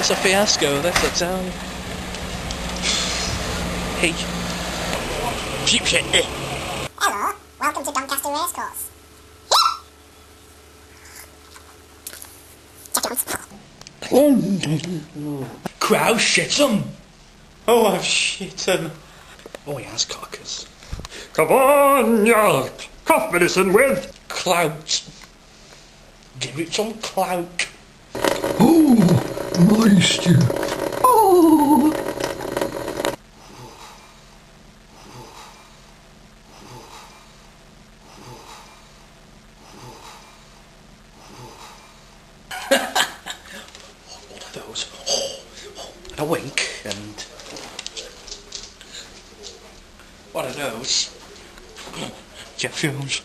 It's a fiasco, that's a town. Hey. Hello, welcome to Doncaster Racecourse. Crough shit him! Oh, I've shit him. Oh, he has cockers. Come on, you cough medicine with Clout. Give it some clout. Oh, moisture. Oh. What are those? And a wink, and... What are those? Jeff Jones.